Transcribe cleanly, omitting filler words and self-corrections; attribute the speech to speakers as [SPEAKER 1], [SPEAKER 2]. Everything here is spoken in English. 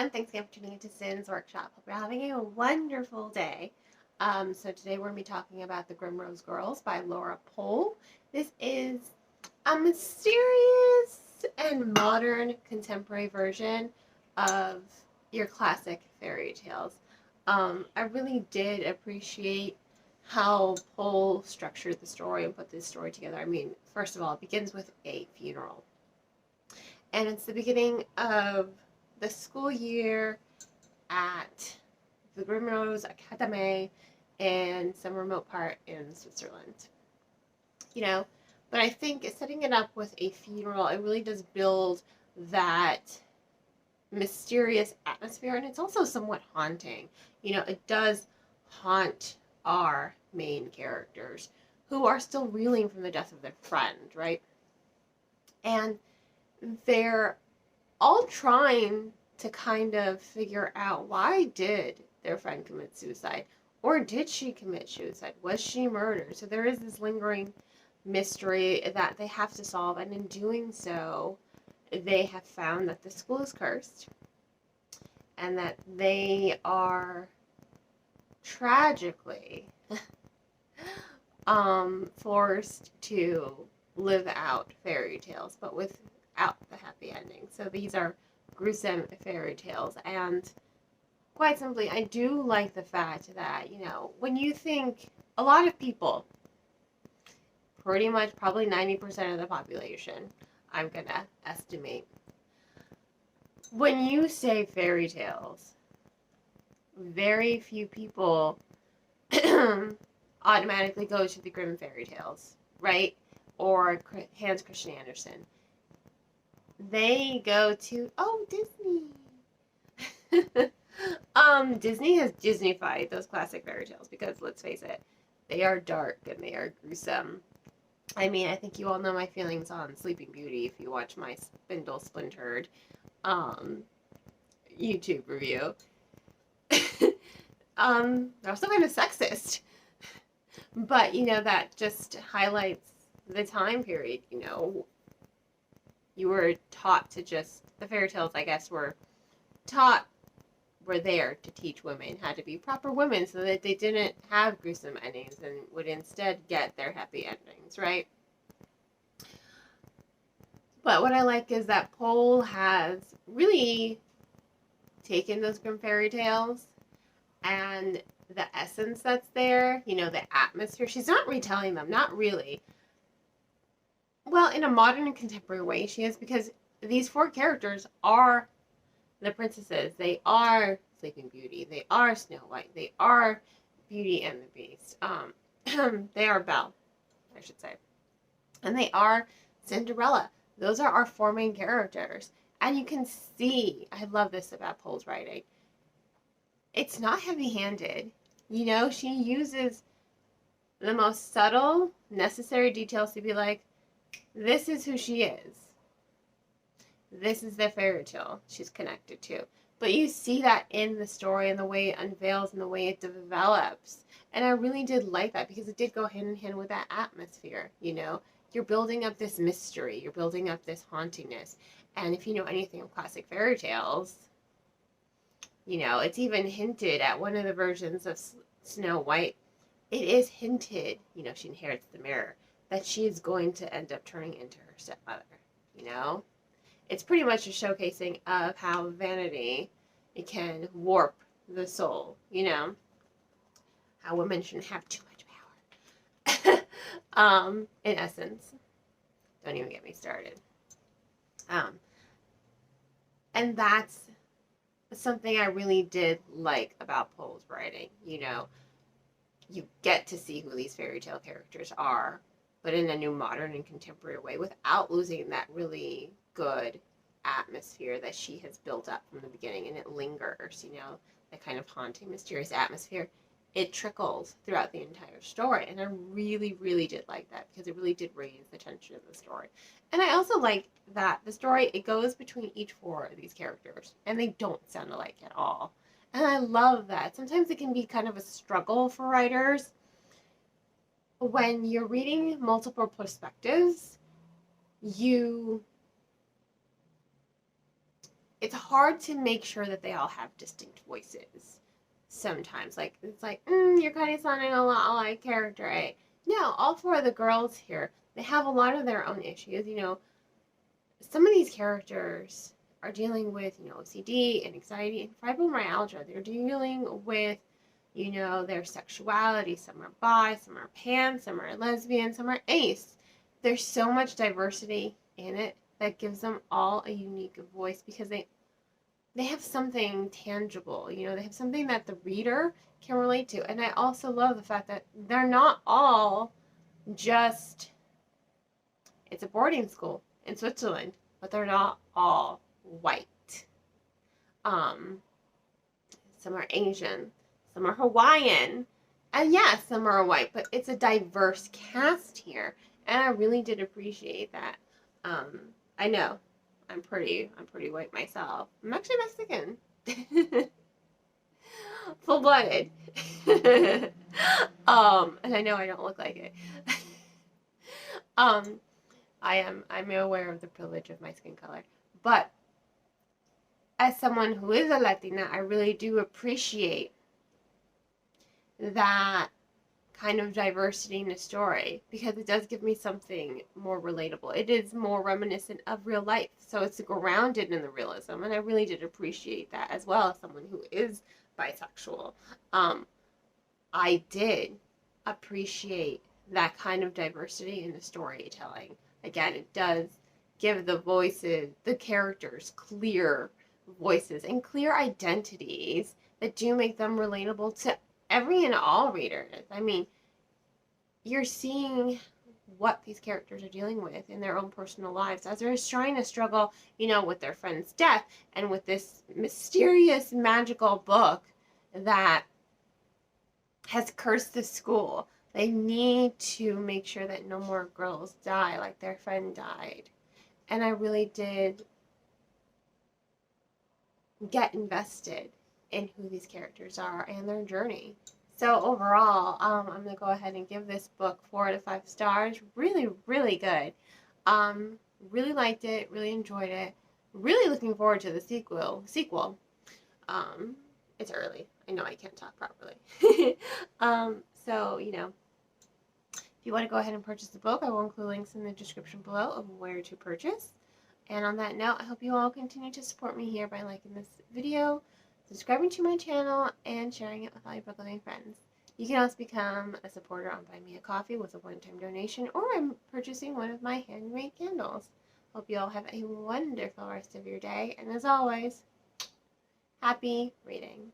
[SPEAKER 1] everyone. Thanks again for tuning into Sin's Workshop. Hope you're having a wonderful day. So today we're going to be talking about the Grimrose Girls by Laura Pohl. This is a mysterious and modern contemporary version of your classic fairy tales. I really did appreciate how Pohl structured the story and put this story together. I mean, first of all, it begins with a funeral. And it's the beginning of the school year at the Grimrose Academy in some remote part in Switzerland. But I think setting it up with a funeral, it really does build that mysterious atmosphere, and it's also somewhat haunting. It does haunt our main characters who are still reeling from the death of their friend, right? And they're all trying to kind of figure out, why did their friend commit suicide? Or did she commit suicide? Was she murdered? So there is this lingering mystery that they have to solve, and in doing so, they have found that the school is cursed and that they are tragically forced to live out fairy tales, but without the happy ending. So these are gruesome fairy tales, and quite simply, I do like the fact that, when you think, a lot of people, pretty much probably 90% of the population, I'm gonna estimate, when you say fairy tales, very few people automatically go to the Grimm fairy tales, right? Or Hans Christian Andersen. They go to, Disney. Disney has Disneyfied those classic fairy tales because, let's face it, they are dark and they are gruesome. I mean, I think you all know my feelings on Sleeping Beauty if you watch my Spindle Splintered YouTube review. They're also kind of sexist. But, that just highlights the time period. You were taught to the fairy tales, I guess, were there to teach women how to be proper women so that they didn't have gruesome endings and would instead get their happy endings, right? But what I like is that Pohl has really taken those Grimm fairy tales and the essence that's there, the atmosphere. She's not retelling them, not really. Well, in a modern and contemporary way, she is, because these four characters are the princesses. They are Sleeping Beauty. They are Snow White. They are Beauty and the Beast. They are Belle, I should say. And they are Cinderella. Those are our four main characters. And you can see, I love this about Pohl's writing, it's not heavy-handed. She uses the most subtle, necessary details to be like, this is who she is. This is the fairy tale she's connected to. But you see that in the story and the way it unveils and the way it develops. And I really did like that because it did go hand in hand with that atmosphere, You're building up this mystery. You're building up this hauntingness. And if you know anything of classic fairy tales, it's even hinted at one of the versions of Snow White. It is hinted, she inherits the mirror, that she is going to end up turning into her stepmother, It's pretty much a showcasing of how vanity, it can warp the soul, How women shouldn't have too much power. In essence. Don't even get me started. And that's something I really did like about Pohl's writing. You get to see who these fairy tale characters are, but in a new modern and contemporary way without losing that really good atmosphere that she has built up from the beginning, and it lingers, that kind of haunting, mysterious atmosphere. It trickles throughout the entire story, and I really, really did like that because it really did raise the tension of the story. And I also like that the story, it goes between each four of these characters, and they don't sound alike at all. And I love that. Sometimes it can be kind of a struggle for writers when you're reading multiple perspectives. You it's hard to make sure that they all have distinct voices sometimes. Like, it's like, you're kind of sounding a lot like character A. No, all four of the girls here, they have a lot of their own issues. You know, some of these characters are dealing with, you know, OCD and anxiety and fibromyalgia. They're dealing with, you know, their sexuality. Some are bi, some are pan, some are lesbian, some are ace. There's so much diversity in it that gives them all a unique voice because they have something tangible, you know, they have something that the reader can relate to. And I also love the fact that they're not all just, it's a boarding school in Switzerland, but they're not all white. Some are Asian, some are Hawaiian, and yes, some are white, but it's a diverse cast here, and I really did appreciate that. I know I'm pretty white myself. I'm actually Mexican. Full-blooded. And I know I don't look like it. I'm aware of the privilege of my skin color. But as someone who is a Latina, I really do appreciate that kind of diversity in the story because it does give me something more relatable. It is more reminiscent of real life, so it's grounded in the realism, and I really did appreciate that as well as someone who is bisexual. I did appreciate that kind of diversity in the storytelling. Again, it does give the voices, the characters, clear voices and clear identities that do make them relatable to every and all readers. I mean, you're seeing what these characters are dealing with in their own personal lives as they're trying to struggle, you know, with their friend's death and with this mysterious magical book that has cursed the school. They need to make sure that no more girls die like their friend died. And I really did get invested in who these characters are and their journey. So overall, I'm going to go ahead and give this book 4 out of 5 stars. Really, really good. Really liked it. Really enjoyed it. Really looking forward to the sequel. It's early. I know I can't talk properly. So, you know, if you want to go ahead and purchase the book, I will include links in the description below of where to purchase. And on that note, I hope you all continue to support me here by liking this video, subscribing to my channel, and sharing it with all your book loving friends. You can also become a supporter on Buy Me a Coffee with a one-time donation or I'm purchasing one of my handmade candles. Hope you all have a wonderful rest of your day, and as always, happy reading.